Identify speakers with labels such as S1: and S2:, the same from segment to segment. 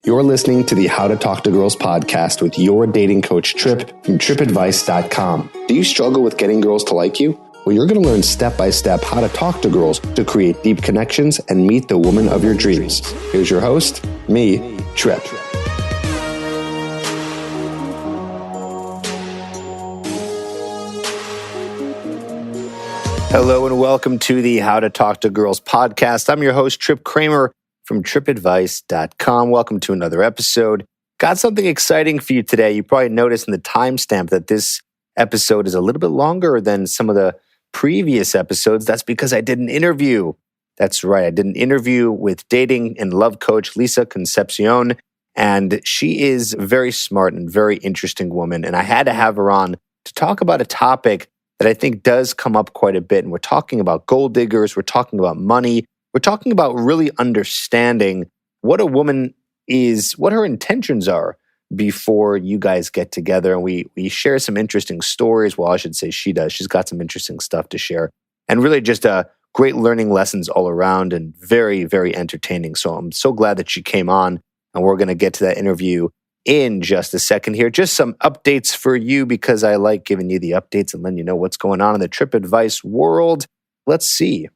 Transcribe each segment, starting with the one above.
S1: You're listening to the How to Talk to Girls podcast with your dating coach, Trip, from tripadvice.com. Do you struggle with getting girls to like you? Well, you're going to learn step-by-step how to talk to girls to create deep connections and meet the woman of your dreams. Here's your host, me, Trip. Hello and welcome to the How to Talk to Girls podcast. I'm your host, Trip Kramer from tripadvice.com. Welcome to another episode. Got something exciting for you today. You probably noticed in the timestamp that this episode is a little bit longer than some of the previous episodes. That's because I did an interview. That's right. I did an interview with dating and love coach Lisa Concepcion, and she is a very smart and very interesting woman. And I had to have her on to talk about a topic that I think does come up quite a bit. And we're talking about gold diggers. We're talking about money. We're talking about really understanding what a woman is, what her intentions are before you guys get together. And we share some interesting stories. Well, I should say she does. She's got some interesting stuff to share. And really just great learning lessons all around and very, very entertaining. So I'm so glad that she came on. And we're going to get to that interview in just a second here. Just some updates for you because I like giving you the updates and letting you know what's going on in the Trip Advice world. Let's see.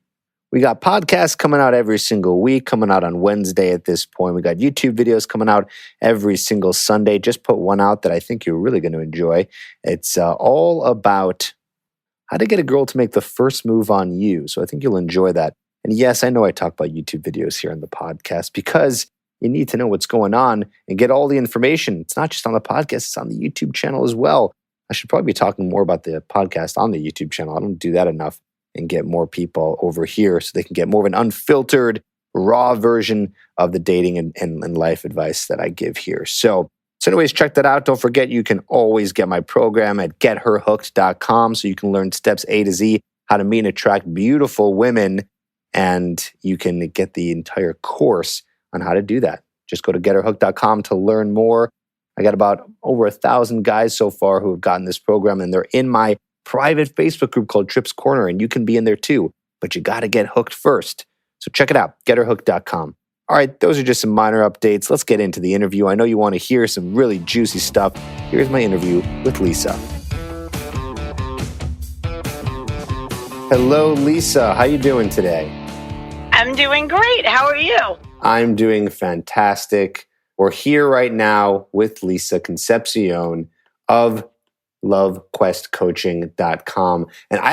S1: We got podcasts coming out every single week, coming out on Wednesday at this point. We got YouTube videos coming out every single Sunday. Just put one out that I think you're really going to enjoy. It's all about how to get a girl to make the first move on you. So I think you'll enjoy that. And yes, I know I talk about YouTube videos here on the podcast because you need to know what's going on and get all the information. It's not just on the podcast, it's on the YouTube channel as well. I should probably be talking more about the podcast on the YouTube channel. I don't do that enough. And get more people over here so they can get more of an unfiltered, raw version of the dating and life advice that I give here. So anyways, check that out. Don't forget, you can always get my program at getherhooked.com so you can learn steps A to Z, how to meet and attract beautiful women, and you can get the entire course on how to do that. Just go to getherhooked.com to learn more. I got about over 1,000 guys so far who have gotten this program, and they're in my private Facebook group called Trip's Corner, and you can be in there too, but you got to get hooked first. So check it out, getherhooked.com. All right, those are just some minor updates. Let's get into the interview. I know you want to hear some really juicy stuff. Here's my interview with Lisa. Hello, Lisa. How you doing today?
S2: I'm doing great. How are you?
S1: I'm doing fantastic. We're here right now with Lisa Concepcion of lovequestcoaching.com. And I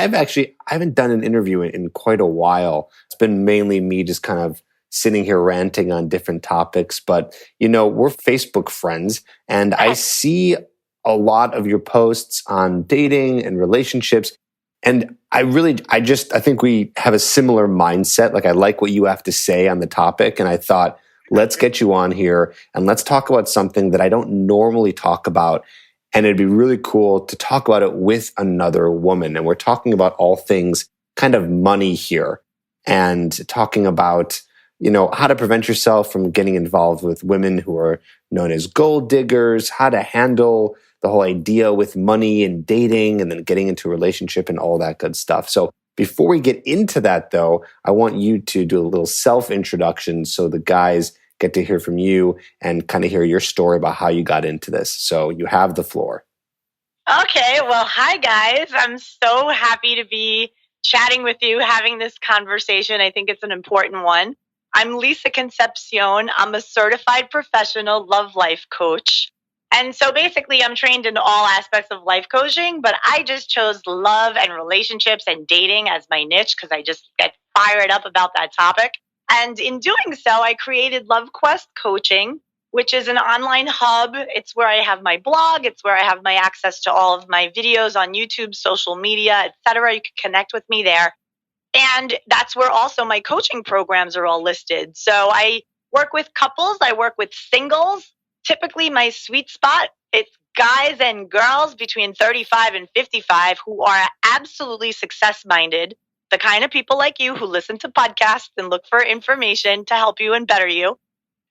S1: haven't done an interview in quite a while. It's been mainly me just kind of sitting here ranting on different topics. But, you know, we're Facebook friends and I see a lot of your posts on dating and relationships. And I think we have a similar mindset. Like I like what you have to say on the topic. And I thought, let's get you on here and let's talk about something that I don't normally talk about. And it'd be really cool to talk about it with another woman. And we're talking about all things kind of money here and talking about, you know, how to prevent yourself from getting involved with women who are known as gold diggers, how to handle the whole idea with money and dating and then getting into a relationship and all that good stuff. So before we get into that, though, I want you to do a little self-introduction so the guys get to hear from you and kind of hear your story about how you got into this. So you have the floor.
S2: Okay. Well, hi, guys. I'm so happy to be chatting with you, having this conversation. I think it's an important one. I'm Lisa Concepcion. I'm a certified professional love life coach. And so basically, I'm trained in all aspects of life coaching, but I just chose love and relationships and dating as my niche because I just get fired up about that topic. And in doing so, I created LoveQuest Coaching, which is an online hub. It's where I have my blog. It's where I have my access to all of my videos on YouTube, social media, etc. You can connect with me there. And that's where also my coaching programs are all listed. So I work with couples. I work with singles. Typically, my sweet spot, it's guys and girls between 35 and 55 who are absolutely success-minded. The kind of people like you who listen to podcasts and look for information to help you and better you.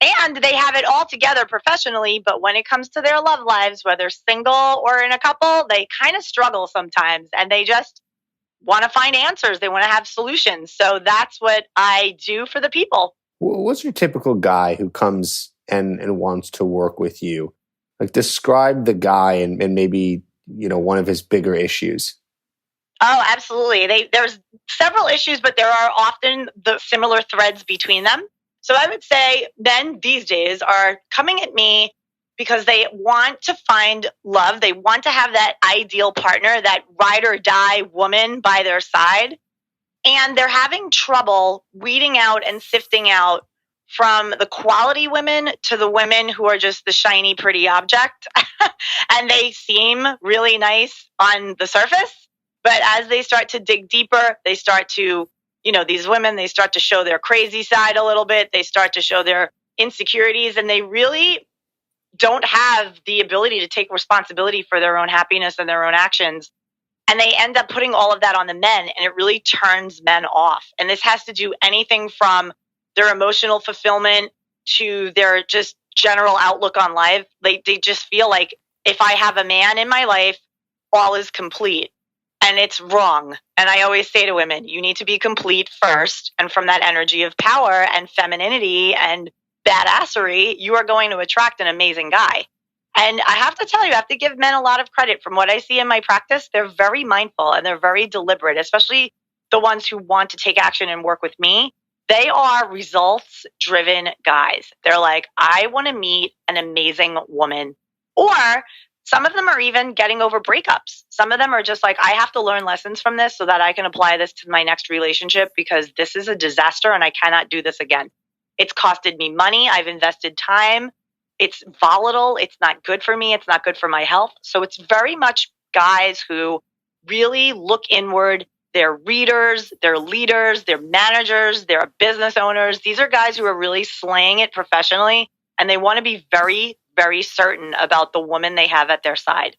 S2: And they have it all together professionally, but when it comes to their love lives, whether single or in a couple, they kind of struggle sometimes and they just want to find answers. They want to have solutions. So that's what I do for the people.
S1: What's your typical guy who comes and wants to work with you. Like, describe the guy and maybe, one of his bigger issues.
S2: Oh, absolutely. There's several issues, but there are often the similar threads between them. So I would say men these days are coming at me because they want to find love. They want to have that ideal partner, that ride or die woman by their side. And they're having trouble weeding out and sifting out from the quality women to the women who are just the shiny, pretty object. And they seem really nice on the surface. But as they start to dig deeper, they start to, these women, they start to show their crazy side a little bit. They start to show their insecurities, and they really don't have the ability to take responsibility for their own happiness and their own actions. And they end up putting all of that on the men, and it really turns men off. And this has to do anything from their emotional fulfillment to their just general outlook on life. They just feel like if I have a man in my life, all is complete. And it's wrong. And I always say to women, you need to be complete first. And from that energy of power and femininity and badassery, you are going to attract an amazing guy. And I have to tell you, I have to give men a lot of credit. From what I see in my practice, they're very mindful and they're very deliberate, especially the ones who want to take action and work with me. They are results-driven guys. They're like, I want to meet an amazing woman. Or some of them are even getting over breakups. Some of them are just like, I have to learn lessons from this so that I can apply this to my next relationship because this is a disaster and I cannot do this again. It's costed me money. I've invested time. It's volatile. It's not good for me. It's not good for my health. So it's very much guys who really look inward. They're readers, they're leaders, they're managers, they're business owners. These are guys who are really slaying it professionally, and they want to be very, very certain about the woman they have at their side.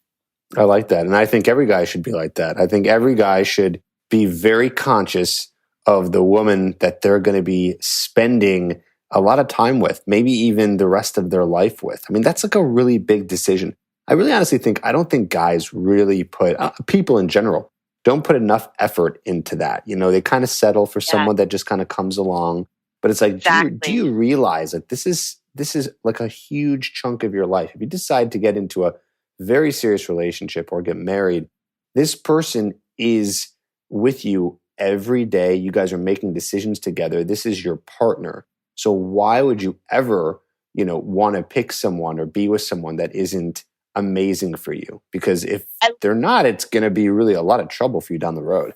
S1: I like that. And I think every guy should be like that. I think every guy should be very conscious of the woman that they're going to be spending a lot of time with, maybe even the rest of their life with. I mean, that's like a really big decision. I really honestly I don't think guys really put, people in general, don't put enough effort into that. They kind of settle for someone that just kind of comes along. But it's like, exactly. do you realize that this is like a huge chunk of your life? If you decide to get into a very serious relationship or get married, this person is with you every day. You guys are making decisions together. This is your partner. So why would you ever, want to pick someone or be with someone that isn't amazing for you? Because if they're not, it's going to be really a lot of trouble for you down the road.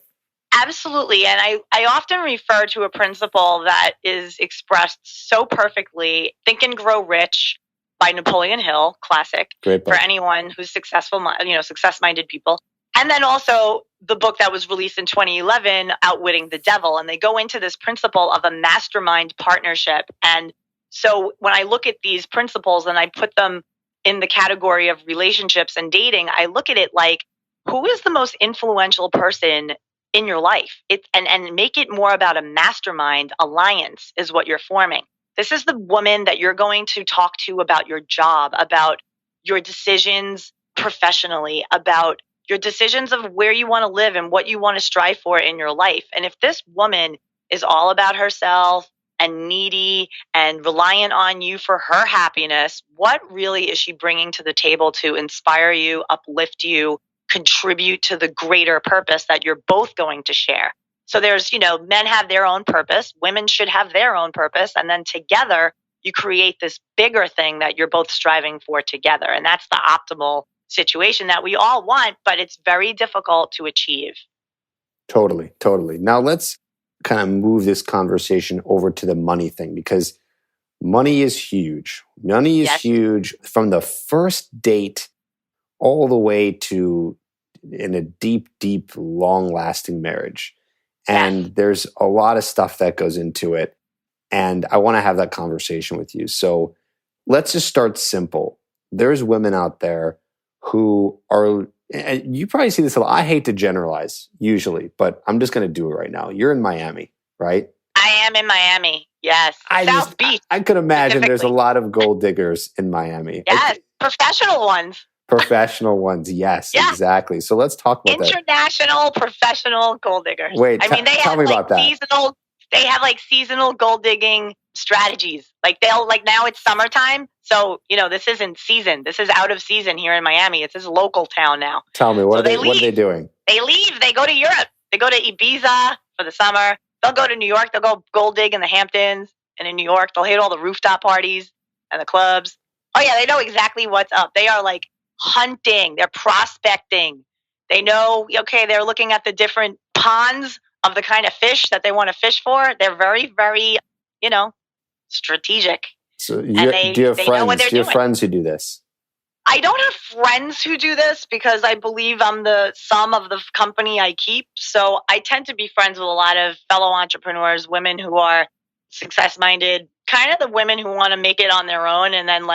S2: Absolutely. And I often refer to a principle that is expressed so perfectly, Think and Grow Rich by Napoleon Hill, classic.
S1: Great book.
S2: For anyone who's successful, success-minded people. And then also the book that was released in 2011, Outwitting the Devil. And they go into this principle of a mastermind partnership. And so when I look at these principles and I put them in the category of relationships and dating, I look at it like, who is the most influential person in your life? And make it more about a mastermind alliance is what you're forming. This is the woman that you're going to talk to about your job, about your decisions professionally, about your decisions of where you want to live and what you want to strive for in your life. And if this woman is all about herself and needy and reliant on you for her happiness, what really is she bringing to the table to inspire you, uplift you, contribute to the greater purpose that you're both going to share? So there's, men have their own purpose, women should have their own purpose, and then together you create this bigger thing that you're both striving for together. And that's the optimal situation that we all want, but it's very difficult to achieve.
S1: Totally. Now let's kind of move this conversation over to the money thing, because money is huge. Money is huge from the first date all the way to in a deep, deep, long-lasting marriage. And there's a lot of stuff that goes into it. And I want to have that conversation with you. So let's just start simple. There's women out there who are, and you probably see this a lot. I hate to generalize usually, but I'm just going to do it right now. You're in Miami, right?
S2: I am in Miami. Yes. South Beach.
S1: I could imagine there's a lot of gold diggers in Miami.
S2: Yes. Professional ones.
S1: Professional ones. Yes, exactly. So let's talk about
S2: International professional gold diggers.
S1: Wait,
S2: they
S1: tell
S2: have
S1: me about that.
S2: seasonal They have like seasonal gold digging strategies. Like now it's summertime. So, this isn't season. This is out of season here in Miami. It's this local town now.
S1: Tell me, what are they doing?
S2: They leave. They go to Europe. They go to Ibiza for the summer. They'll go to New York. They'll go gold dig in the Hamptons. And in New York, they'll hit all the rooftop parties and the clubs. Oh, yeah, they know exactly what's up. They are like hunting. They're prospecting. They know, okay, they're looking at the different ponds of the kind of fish that they want to fish for. They're very, very, strategic.
S1: So do you have friends who do this?
S2: I don't have friends who do this because I believe I'm the sum of the company I keep. So I tend to be friends with a lot of fellow entrepreneurs, women who are success-minded, kind of the women who want to make it on their own and then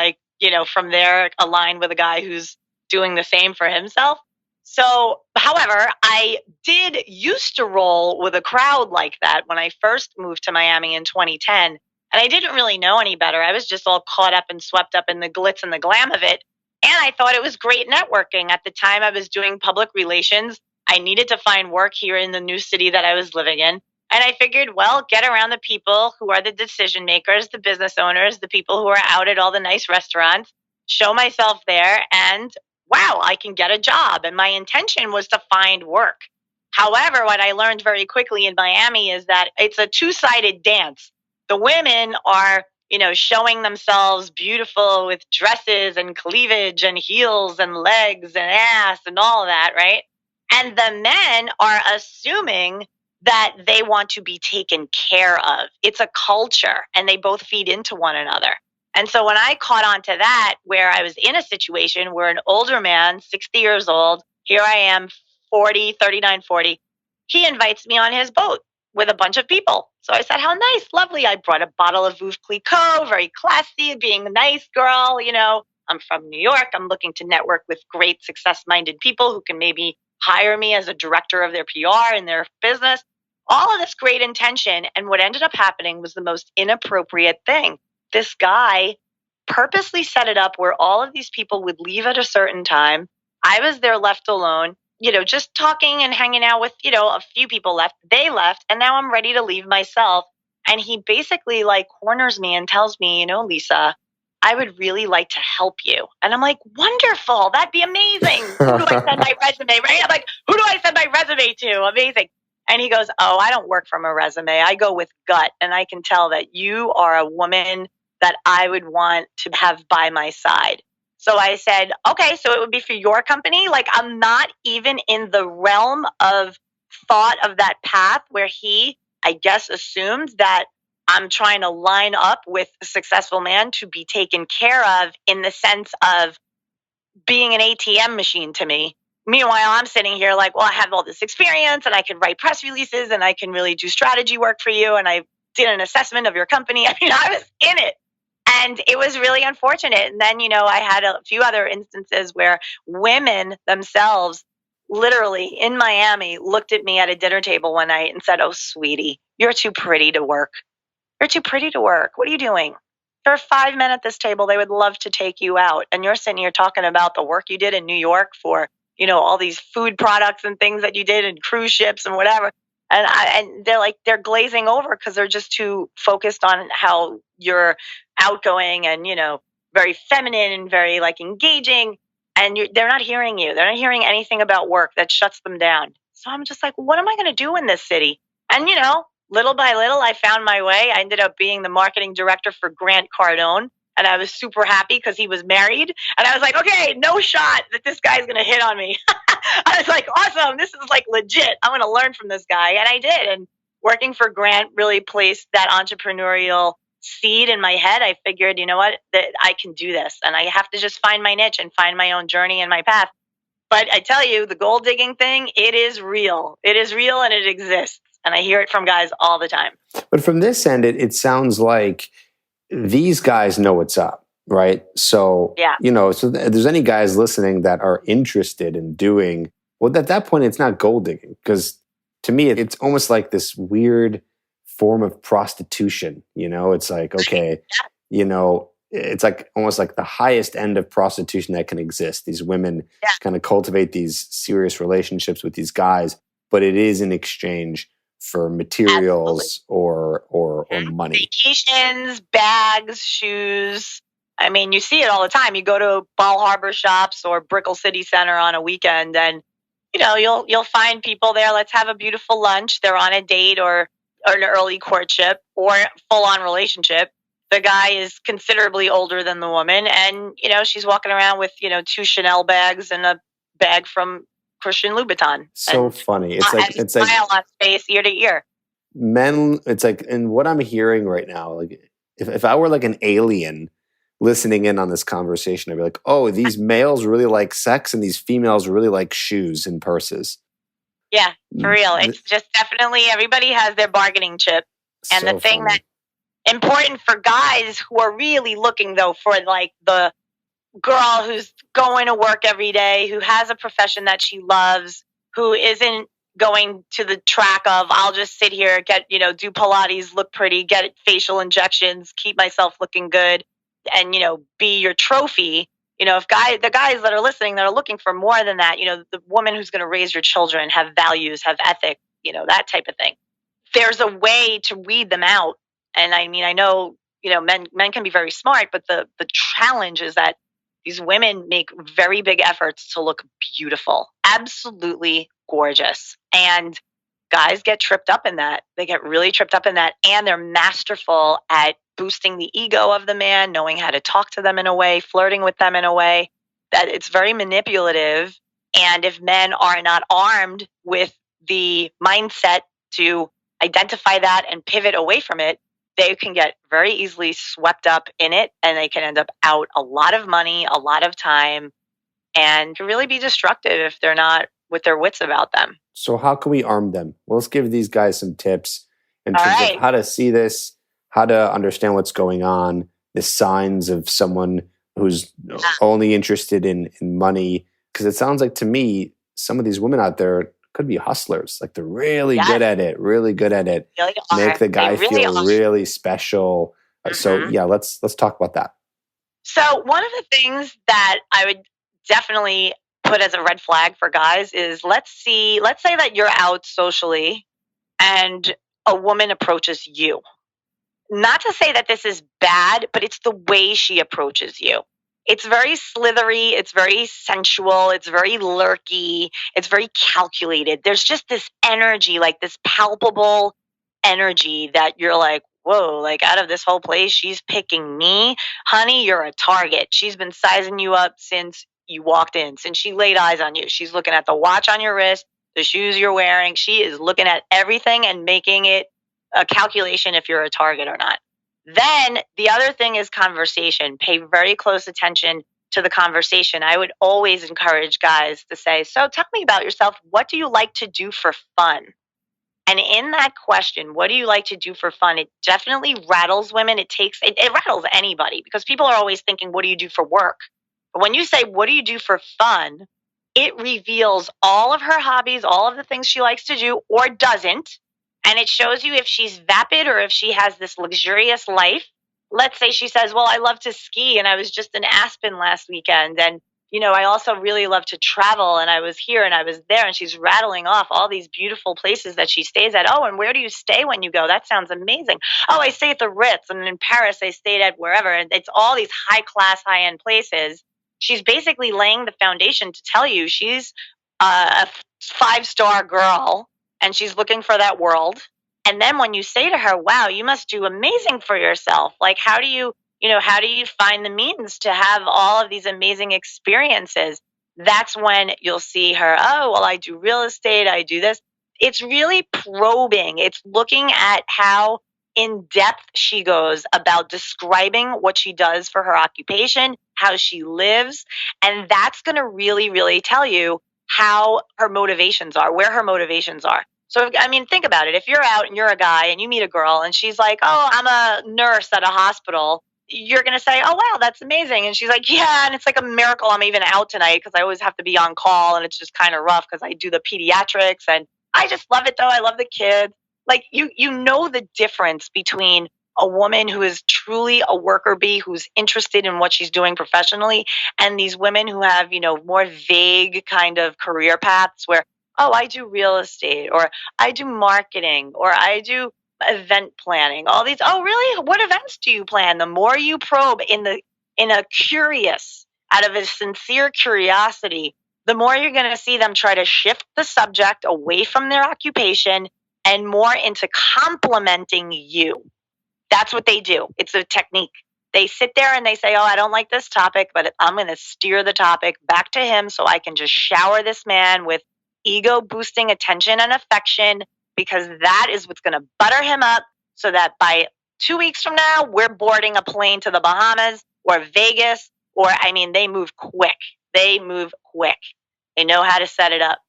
S2: from there align with a guy who's doing the same for himself. So, however, I did used to roll with a crowd like that when I first moved to Miami in 2010. And I didn't really know any better. I was just all caught up and swept up in the glitz and the glam of it. And I thought it was great networking. At the time, I was doing public relations. I needed to find work here in the new city that I was living in. And I figured, well, get around the people who are the decision makers, the business owners, the people who are out at all the nice restaurants, show myself there, and wow, I can get a job. And my intention was to find work. However, what I learned very quickly in Miami is that it's a two-sided dance. The women are showing themselves beautiful with dresses and cleavage and heels and legs and ass and all of that, right? And the men are assuming that they want to be taken care of. It's a culture, and they both feed into one another. And so when I caught on to that, where I was in a situation where an older man, 60 years old, here I am, 39, 40, he invites me on his boat with a bunch of people. So I said, how nice, lovely. I brought a bottle of Veuve Clicquot, very classy, being a nice girl. I'm from New York. I'm looking to network with great success-minded people who can maybe hire me as a director of their PR and their business. All of this great intention. And what ended up happening was the most inappropriate thing. This guy purposely set it up where all of these people would leave at a certain time. I was there left alone, just talking and hanging out with, a few people left. They left, and now I'm ready to leave myself. And he basically corners me and tells me, Lisa, I would really like to help you. And I'm like, wonderful. That'd be amazing. Who do I send my resume, right? I'm like, who do I send my resume to? Amazing. And he goes, oh, I don't work from a resume. I go with gut. And I can tell that you are a woman that I would want to have by my side. So I said, okay, so it would be for your company? I'm not even in the realm of thought of that path where he, I guess, assumed that I'm trying to line up with a successful man to be taken care of in the sense of being an ATM machine to me. Meanwhile, I'm sitting here well, I have all this experience and I can write press releases and I can really do strategy work for you. And I did an assessment of your company. I was in it. And it was really unfortunate. And then, I had a few other instances where women themselves, literally in Miami, looked at me at a dinner table one night and said, oh, sweetie, you're too pretty to work. You're too pretty to work. What are you doing? There are 5 men at this table. They would love to take you out. And you're sitting here talking about the work you did in New York for, all these food products and things that you did and cruise ships and whatever. And they're glazing over because they're just too focused on how you're outgoing and, very feminine and very engaging. And they're not hearing you. They're not hearing anything about work that shuts them down. So I'm just what am I going to do in this city? And, little by little, I found my way. I ended up being the marketing director for Grant Cardone. And I was super happy because he was married. And I was like, okay, no shot that this guy's going to hit on me. I was like, awesome. This is legit. I'm going to learn from this guy. And I did. And working for Grant really placed that entrepreneurial seed in my head. I figured, that I can do this. And I have to just find my niche and find my own journey and my path. But I tell you, the gold digging thing, it is real. It is real and it exists. And I hear it from guys all the time.
S1: But from this end, it sounds like these guys know what's up, right? So,
S2: yeah.
S1: So if there's any guys listening that are interested in doing, well, at that point, it's not gold digging. Because to me, it's almost like this weird form of prostitution. It's okay, it's almost like the highest end of prostitution that can exist. These women kind of cultivate these serious relationships with these guys, but it is in exchange for materials or money.
S2: Vacations, bags, shoes. I mean, you see it all the time. You go to Ball Harbor shops or Brickell City Center on a weekend, and you'll find people there. Let's have a beautiful lunch. They're on a date or an early courtship or full on relationship. The guy is considerably older than the woman, and she's walking around with 2 Chanel bags and a bag from Christian Louboutin.
S1: So funny. It's like
S2: smile on face ear to ear.
S1: Men. It's like, and what I'm hearing right now, like if I were like an alien listening in on this conversation, I'd be like, oh, these males really like sex and these females really like shoes and purses.
S2: Yeah, for real. It's just definitely everybody has their bargaining chip. And
S1: so
S2: the thing
S1: funny.
S2: that's important for guys who are really looking, though, for like the girl who's going to work every day, who has a profession that she loves, who isn't going to the track of, I'll just sit here, do Pilates, look pretty, get facial injections, keep myself looking good, and, be your trophy. If the guys that are listening that are looking for more than that, the woman who's going to raise your children, have values, have ethic, that type of thing. There's a way to weed them out. And I mean, I know, men can be very smart, but the challenge is that these women make very big efforts to look beautiful, absolutely gorgeous. And guys get tripped up in that. They get really tripped up in that. And they're masterful at boosting the ego of the man, knowing how to talk to them in a way, flirting with them in a way that it's very manipulative. And if men are not armed with the mindset to identify that and pivot away from it, they can get very easily swept up in it, and they can end up out a lot of money, a lot of time, and can really be destructive if they're not with their wits about them.
S1: So how can we arm them? Well, let's give these guys some tips in terms of how to see this, how to understand what's going on, the signs of someone who's only interested in money. Because it sounds like to me, some of these women out there could be hustlers. Like they're really good at it, really good at it.
S2: Really
S1: make the guy feel really special. So yeah, let's talk about that.
S2: So one of the things that I would definitely put as a red flag for guys is let's say that you're out socially and a woman approaches you. Not to say that this is bad, but it's the way she approaches you. It's very slithery. It's very sensual. It's very lurky. It's very calculated. There's just this energy, like this palpable energy that you're like, whoa, like out of this whole place, she's picking me. Honey, you're a target. She's been sizing you up since you walked in, since she laid eyes on you. She's looking at the watch on your wrist, the shoes you're wearing. She is looking at everything and making it a calculation if you're a target or not. Then the other thing is conversation. Pay very close attention to the conversation. I would always encourage guys to say, so tell me about yourself. What do you like to do for fun? And in that question, what do you like to do for fun? It definitely rattles women. It rattles anybody because people are always thinking, what do you do for work? But when you say, what do you do for fun? It reveals all of her hobbies, all of the things she likes to do or doesn't. And it shows you if she's vapid or if she has this luxurious life. Let's say she says, well, I love to ski and I was just in Aspen last weekend. And, I also really love to travel and I was here and I was there. And she's rattling off all these beautiful places that she stays at. Oh, and where do you stay when you go? That sounds amazing. Oh, I stay at the Ritz. And in Paris, I stayed at wherever. And it's all these high class, high end places. She's basically laying the foundation to tell you she's a 5-star girl. And she's looking for that world. And then when you say to her, wow, you must do amazing for yourself. Like, how do you find the means to have all of these amazing experiences? That's when you'll see her, oh, well, I do real estate. I do this. It's really probing. It's looking at how in depth she goes about describing what she does for her occupation, how she lives. And that's going to really, really tell you how her motivations are, where her motivations are. So, I mean, think about it. If you're out and you're a guy and you meet a girl and she's like, oh, I'm a nurse at a hospital, you're going to say, oh, wow, that's amazing. And she's like, yeah, and it's like a miracle I'm even out tonight because I always have to be on call and it's just kind of rough because I do the pediatrics and I just love it though. I love the kids. Like you know the difference between a woman who is truly a worker bee who's interested in what she's doing professionally and these women who have, more vague kind of career paths where, oh, I do real estate, or I do marketing, or I do event planning. All these, oh, really? What events do you plan? The more you probe in a curious, out of a sincere curiosity, the more you're going to see them try to shift the subject away from their occupation and more into complimenting you. That's what they do. It's a technique. They sit there and they say, oh, I don't like this topic, but I'm going to steer the topic back to him so I can just shower this man with ego boosting attention and affection, because that is what's going to butter him up so that by 2 weeks from now, we're boarding a plane to the Bahamas or Vegas, or I mean, they move quick. They move quick. They know how to set it up.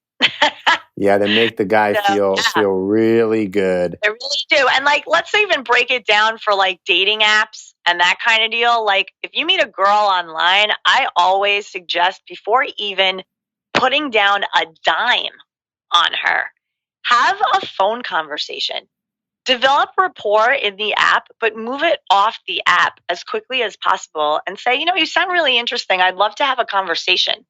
S1: Yeah, they make the guy feel really good.
S2: They really do. And like, let's even break it down for like dating apps and that kind of deal. Like, if you meet a girl online, I always suggest, before even putting down a dime on her, have a phone conversation. Develop rapport in the app, but move it off the app as quickly as possible and say, you sound really interesting. I'd love to have a conversation.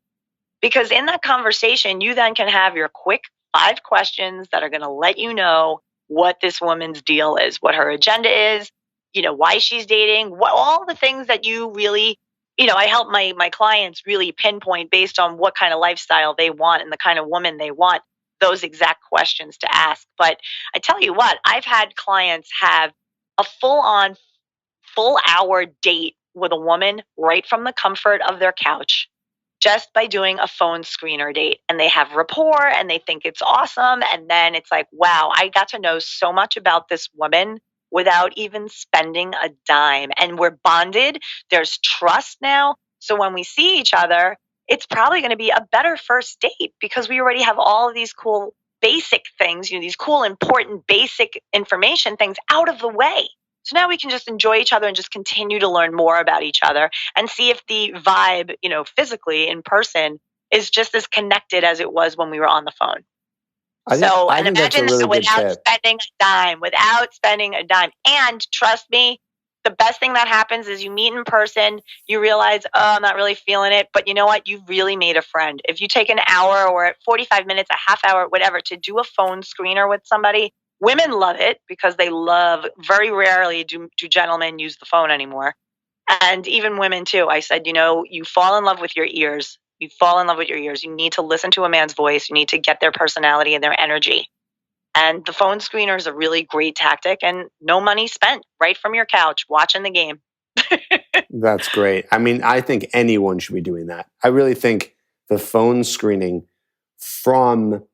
S2: Because in that conversation, you then can have your quick 5 questions that are going to let you know what this woman's deal is, what her agenda is, why she's dating, all the things that you really, I help my clients really pinpoint based on what kind of lifestyle they want and the kind of woman they want, those exact questions to ask. But I tell you what, I've had clients have a full hour date with a woman right from the comfort of their couch, just by doing a phone screener date, and they have rapport and they think it's awesome. And then it's like, wow, I got to know so much about this woman without even spending a dime. And we're bonded. There's trust now. So when we see each other, it's probably going to be a better first date because we already have all of these cool basic things, these cool, important, basic information things out of the way. So now we can just enjoy each other and just continue to learn more about each other and see if the vibe, physically in person is just as connected as it was when we were on the phone.
S1: I think
S2: imagine
S1: really
S2: that without spending a dime. And trust me, the best thing that happens is you meet in person, you realize, oh, I'm not really feeling it. But you know what? You've really made a friend. If you take an hour or 45 minutes, a half hour, whatever, to do a phone screener with somebody, women love it because very rarely do gentlemen use the phone anymore. And even women too. I said, you fall in love with your ears. You fall in love with your ears. You need to listen to a man's voice. You need to get their personality and their energy. And the phone screener is a really great tactic, and no money spent, right from your couch watching the game.
S1: That's great. I mean, I think anyone should be doing that. I really think the phone screening from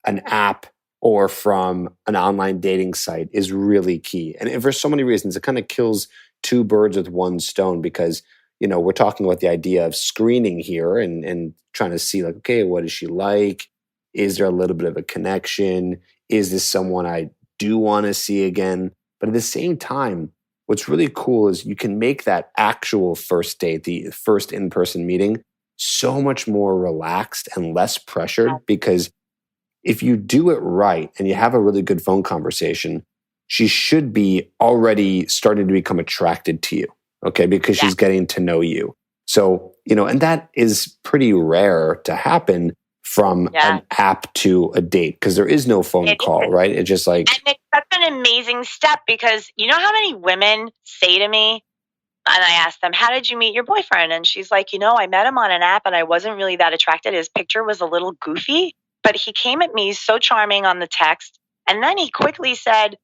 S1: an app or from an online dating site is really key. And for so many reasons, it kind of kills 2 birds with 1 stone because, we're talking about the idea of screening here and trying to see like, okay, what is she like? Is there a little bit of a connection? Is this someone I do want to see again? But at the same time, what's really cool is you can make that actual first date, the first in-person meeting, so much more relaxed and less pressured because if you do it right and you have a really good phone conversation, she should be already starting to become attracted to you, okay? Because she's getting to know you. So, and that is pretty rare to happen from an app to a date because there is no phone call, right? It's just like...
S2: And it's such an amazing step because you know how many women say to me, and I asked them, how did you meet your boyfriend? And she's like, I met him on an app and I wasn't really that attracted. His picture was a little goofy. But he came at me so charming on the text. And then he quickly said,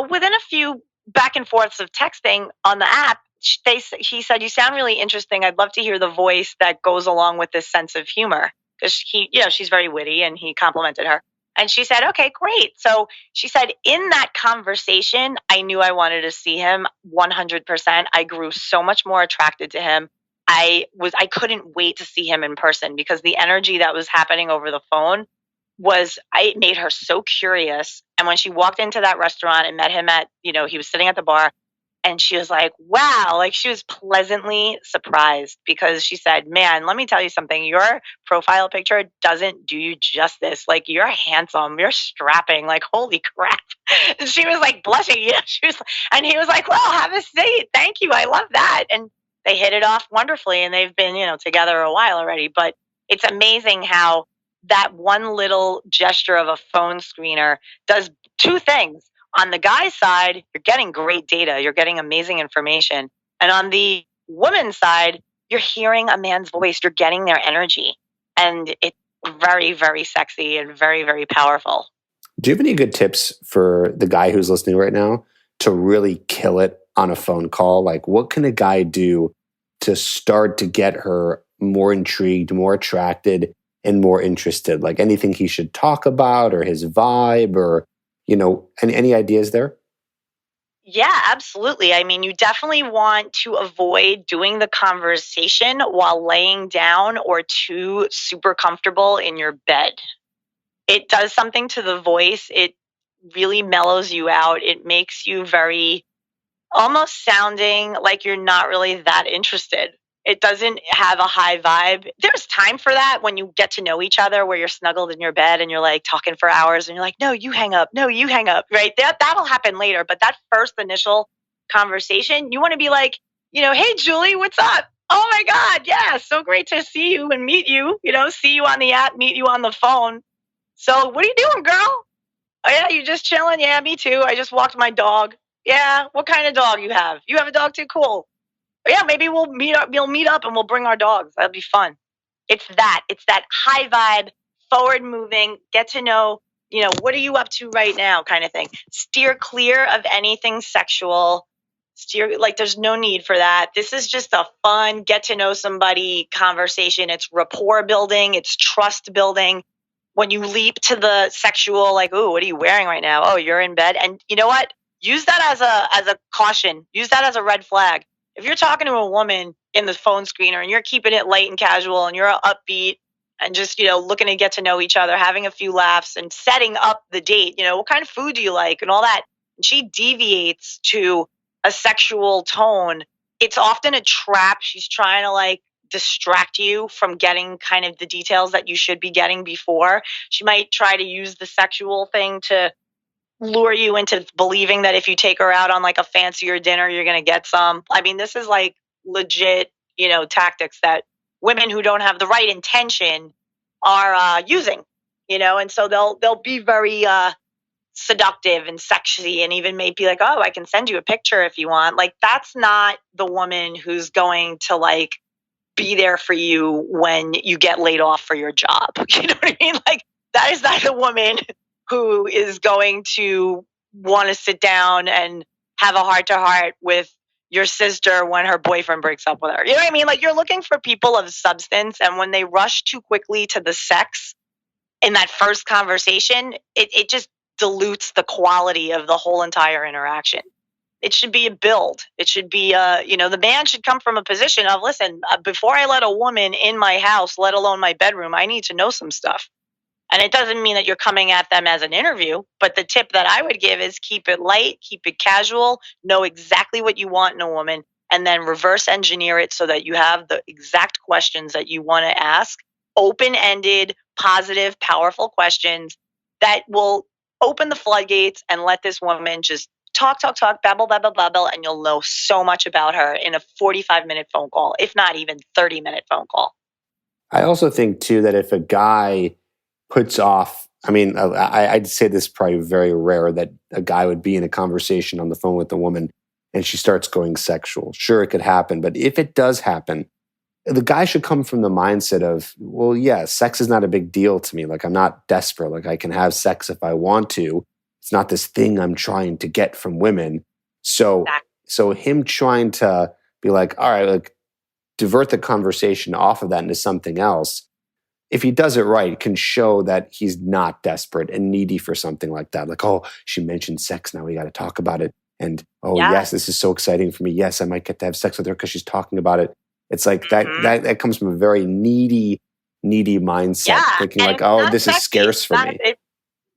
S2: within a few back and forths of texting on the app, he said, you sound really interesting. I'd love to hear the voice that goes along with this sense of humor. Because she's very witty and he complimented her. And she said, okay, great. So she said, in that conversation, I knew I wanted to see him 100%. I grew so much more attracted to him. I couldn't wait to see him in person because the energy that was happening over the phone it made her so curious. And when she walked into that restaurant and met him he was sitting at the bar, and she was like, wow, like she was pleasantly surprised because she said, man, let me tell you something. Your profile picture doesn't do you justice. Like you're handsome, you're strapping, like, holy crap. And she was like blushing. And he was like, well, have a seat. Thank you. I love that. And they hit it off wonderfully. And they've been, together a while already, but it's amazing how that one little gesture of a phone screener does two things. On the guy's side, you're getting great data, you're getting amazing information. And on the woman's side, you're hearing a man's voice, you're getting their energy. And it's very, very sexy and very, very powerful.
S1: Do you have any good tips for the guy who's listening right now to really kill it on a phone call? Like, what can a guy do to start to get her more intrigued, more attracted, and more interested? Like anything he should talk about or his vibe or, any ideas there?
S2: Yeah, absolutely. I mean, you definitely want to avoid doing the conversation while laying down or too super comfortable in your bed. It does something to the voice. It really mellows you out. It makes you very almost sounding like you're not really that interested. It doesn't have a high vibe. There's time for that when you get to know each other, where you're snuggled in your bed and you're like talking for hours and you're like, no, you hang up. No, you hang up. Right. That'll happen later. But that first initial conversation, you want to be like, hey, Julie, what's up? Oh my God. Yeah. So great to see you and meet you, see you on the app, meet you on the phone. So what are you doing, girl? Oh yeah, you just chilling? Yeah, me too. I just walked my dog. Yeah, what kind of dog you have? You have a dog too? Cool. Oh, yeah, maybe we'll meet up. We'll meet up and we'll bring our dogs. That'll be fun. It's that. It's that high vibe, forward moving, get to know, what are you up to right now kind of thing. Steer clear of anything sexual. There's no need for that. This is just a fun, get to know somebody conversation. It's rapport building. It's trust building. When you leap to the sexual, like, oh, what are you wearing right now? Oh, you're in bed. And you know what? Use that as a caution. Use that as a red flag. If you're talking to a woman in the phone screener and you're keeping it light and casual and you're upbeat and just, looking to get to know each other, having a few laughs and setting up the date, what kind of food do you like and all that. And she deviates to a sexual tone. It's often a trap. She's trying to distract you from getting kind of the details that you should be getting before. She might try to use the sexual thing to lure you into believing that if you take her out on a fancier dinner, you're going to get some. I mean, this is legit, tactics that women who don't have the right intention are using, and so they'll be very seductive and sexy and even maybe like, oh, I can send you a picture if you want. That's not the woman who's going to be there for you when you get laid off for your job. You know what I mean? That is not the woman who is going to want to sit down and have a heart to heart with your sister when her boyfriend breaks up with her. You know what I mean? You're looking for people of substance, and when they rush too quickly to the sex in that first conversation, it just dilutes the quality of the whole entire interaction. It should be a build. It should be, the man should come from a position of, listen, before I let a woman in my house, let alone my bedroom, I need to know some stuff. And it doesn't mean that you're coming at them as an interview, but the tip that I would give is keep it light, keep it casual, know exactly what you want in a woman, and then reverse engineer it so that you have the exact questions that you want to ask. Open-ended, positive, powerful questions that will open the floodgates and let this woman just talk, babble, and you'll know so much about her in a 45-minute phone call, if not even 30-minute phone call.
S1: I also think, too, that if a guy puts off, I'd say this is probably very rare that a guy would be in a conversation on the phone with a woman and she starts going sexual. Sure, it could happen. But if it does happen, the guy should come from the mindset of, well, yeah, sex is not a big deal to me. I'm not desperate. I can have sex if I want to. It's not this thing I'm trying to get from women. So him trying to be like, all right, divert the conversation off of that into something else, if he does it right, can show that he's not desperate and needy for something like that. Oh, she mentioned sex. Now we got to talk about it. And, yes, this is so exciting for me. Yes, I might get to have sex with her because she's talking about it. It's that comes from a very needy mindset, thinking this is scarce for me.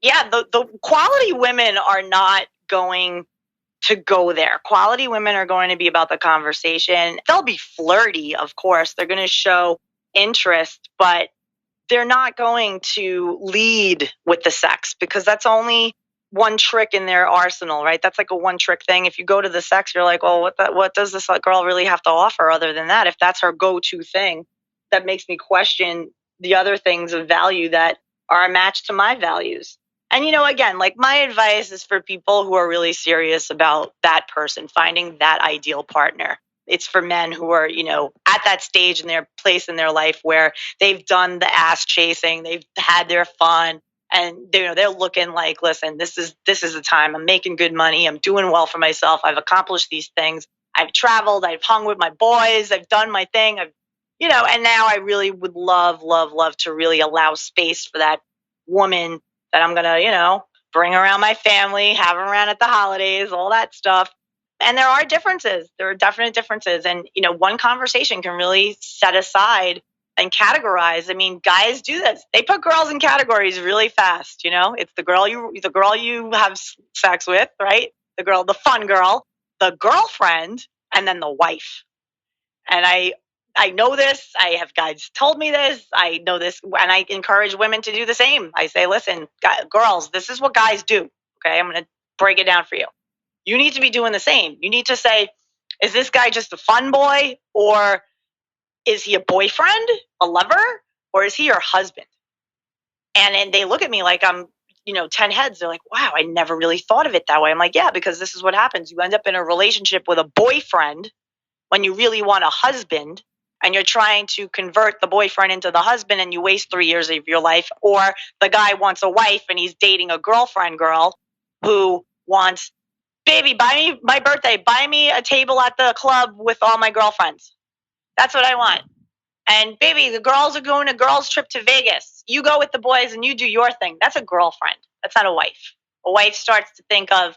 S2: The quality women are not going to go there. Quality women are going to be about the conversation. They'll be flirty, of course. They're going to show interest, but they're not going to lead with the sex because that's only one trick in their arsenal, right? That's a one trick thing. If you go to the sex, you're like, well, what does this girl really have to offer other than that? If that's her go-to thing, that makes me question the other things of value that are a match to my values. And, again, like my advice is for people who are really serious about that person, finding that ideal partner. It's for men who are, at that stage in their place in their life where they've done the ass chasing, they've had their fun, and they're looking like, listen, this is the time. I'm making good money. I'm doing well for myself. I've accomplished these things. I've traveled. I've hung with my boys. I've done my thing. And now I really would love, love, love to really allow space for that woman that I'm going to, bring around my family, have around at the holidays, all that stuff. And there are differences. There are definite differences. And, one conversation can really set aside and categorize. I mean, guys do this. They put girls in categories really fast. It's the girl you have sex with, right? The fun girl, the girlfriend, and then the wife. And I know this. I have guys told me this. I know this, and I encourage women to do the same. I say, listen, girls, this is what guys do. Okay, I'm going to break it down for you. You need to be doing the same. You need to say, is this guy just a fun boy, or is he a boyfriend, a lover, or is he your husband? And they look at me like I'm, 10 heads. They're like, wow, I never really thought of it that way. I'm like, yeah, because this is what happens. You end up in a relationship with a boyfriend when you really want a husband, and you're trying to convert the boyfriend into the husband, and you waste 3 years of your life. Or the guy wants a wife and he's dating a girlfriend girl who wants, baby, buy me my birthday, buy me a table at the club with all my girlfriends. That's what I want. And baby, the girls are going a girls trip to Vegas. You go with the boys and you do your thing. That's a girlfriend. That's not a wife. A wife starts to think of,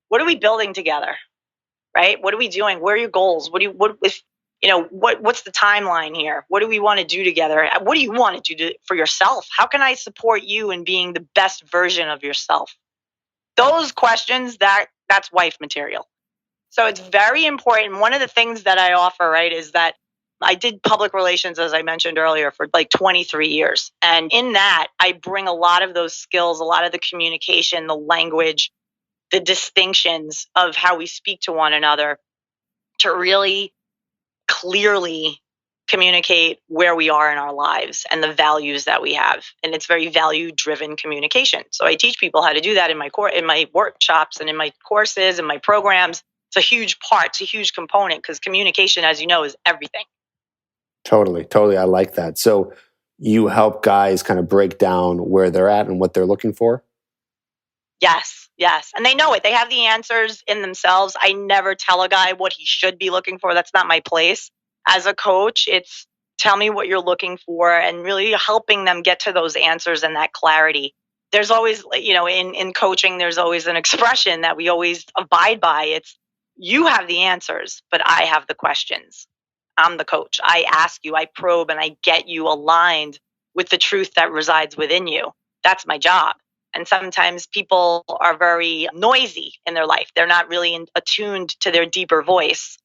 S2: what are we building together? Right? What are we doing? Where are your goals? What's the timeline here? What do we want to do together? What do you want to do for yourself? How can I support you in being the best version of yourself? Those questions, that's wife material. So it's very important. One of the things that I offer, right, is that I did public relations, as I mentioned earlier, for like 23 years. And in that, I bring a lot of those skills, a lot of the communication, the language, the distinctions of how we speak to one another to really clearly communicate where we are in our lives and the values that we have. And it's very value-driven communication. So I teach people how to do that in my workshops and in my courses and my programs. It's a huge part. It's a huge component, because communication, as you know, is everything.
S1: Totally. I like that. So you help guys kind of break down where they're at and what they're looking for?
S2: Yes. And they know it. They have the answers in themselves. I never tell a guy what he should be looking for. That's not my place. As a coach, it's tell me what you're looking for, and really helping them get to those answers and that clarity. There's always, in coaching, there's always an expression that we always abide by. It's, you have the answers, but I have the questions. I'm the coach. I ask you, I probe, and I get you aligned with the truth that resides within you. That's my job. And sometimes people are very noisy in their life. They're not really attuned to their deeper voice.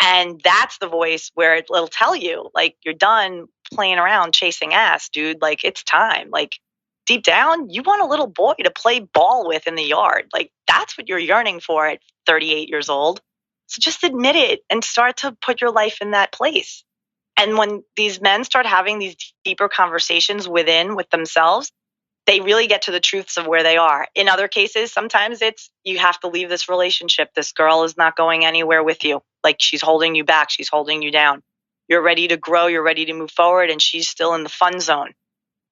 S2: And that's the voice where it'll tell you, like, you're done playing around chasing ass, dude. Like, it's time. Like, deep down, you want a little boy to play ball with in the yard. Like, that's what you're yearning for at 38 years old. So just admit it and start to put your life in that place. And when these men start having these deeper conversations with themselves, they really get to the truths of where they are. In other cases, sometimes it's, you have to leave this relationship. This girl is not going anywhere with you. Like, she's holding you back. She's holding you down. You're ready to grow. You're ready to move forward. And she's still in the fun zone.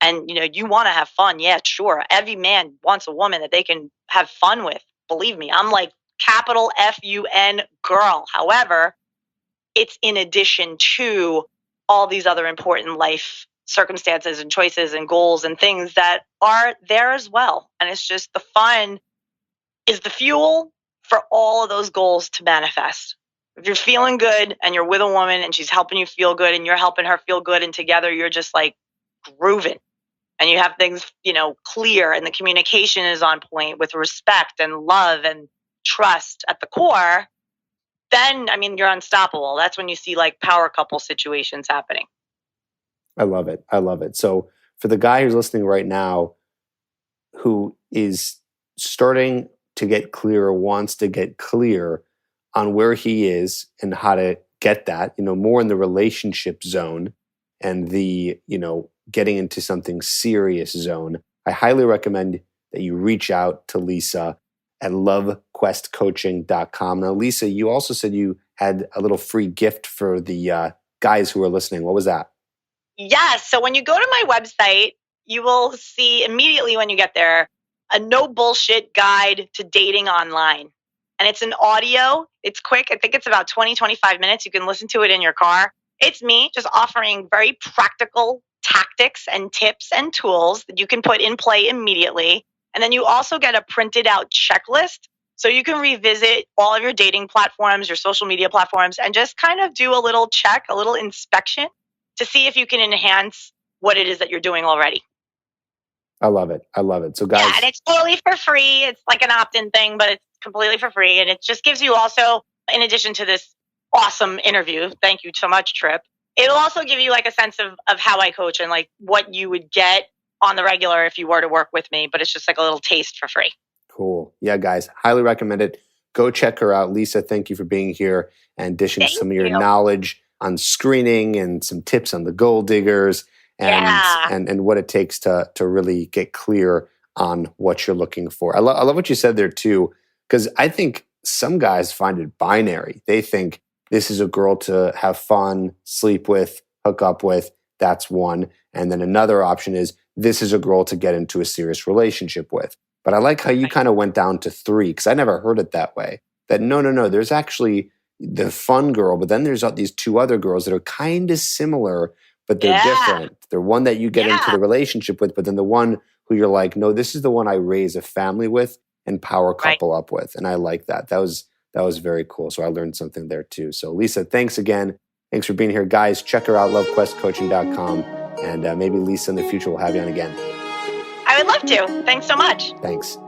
S2: And, you want to have fun. Yeah, sure. Every man wants a woman that they can have fun with. Believe me, I'm like capital FUN girl. However, it's in addition to all these other important life circumstances and choices and goals and things that are there as well. And it's just, the fun is the fuel for all of those goals to manifest. If you're feeling good and you're with a woman and she's helping you feel good and you're helping her feel good, and together you're just like grooving, and you have things, clear, and the communication is on point with respect and love and trust at the core, then, you're unstoppable. That's when you see like power couple situations happening.
S1: I love it. So for the guy who's listening right now, who is starting to get clear, or wants to get clear on where he is and how to get that, more in the relationship zone, and the, getting into something serious zone, I highly recommend that you reach out to Lisa at lovequestcoaching.com. Now, Lisa, you also said you had a little free gift for the guys who are listening. What was that?
S2: Yes. So when you go to my website, you will see immediately when you get there a no bullshit guide to dating online. And it's an audio. It's quick. I think it's about 20-25 minutes. You can listen to it in your car. It's me just offering very practical tactics and tips and tools that you can put in play immediately. And then you also get a printed out checklist. So you can revisit all of your dating platforms, your social media platforms, and just kind of do a little check, a little inspection to see if you can enhance what it is that you're doing already.
S1: I love it. I love it. So guys.
S2: Yeah, and it's totally for free. It's like an opt-in thing, but it's completely for free. And it just gives you also, in addition to this awesome interview, thank you so much, Trip, it'll also give you like a sense of how I coach and like what you would get on the regular if you were to work with me. But it's just like a little taste for free.
S1: Cool. Yeah, guys, highly recommend it. Go check her out. Lisa, thank you for being here and dishing some of your knowledge on screening and some tips on the gold diggers and what it takes to really get clear on what you're looking for. I love what you said there too, because I think some guys find it binary. They think this is a girl to have fun, sleep with, hook up with. That's one. And then another option is this is a girl to get into a serious relationship with. But I like how you kind of went down to 3, because I never heard it that way. That no, there's actually the fun girl, but then there's these 2 other girls that are kind of similar, but they're different. They're one that you get into the relationship with, but then the one who you're like, no, this is the one I raise a family with and power couple up with. And I like that. That was very cool. So I learned something there too. So Lisa, thanks again. Thanks for being here. Guys, check her out, lovequestcoaching.com. And maybe Lisa in the future will have you on again.
S2: I would love to. Thanks so much.
S1: Thanks.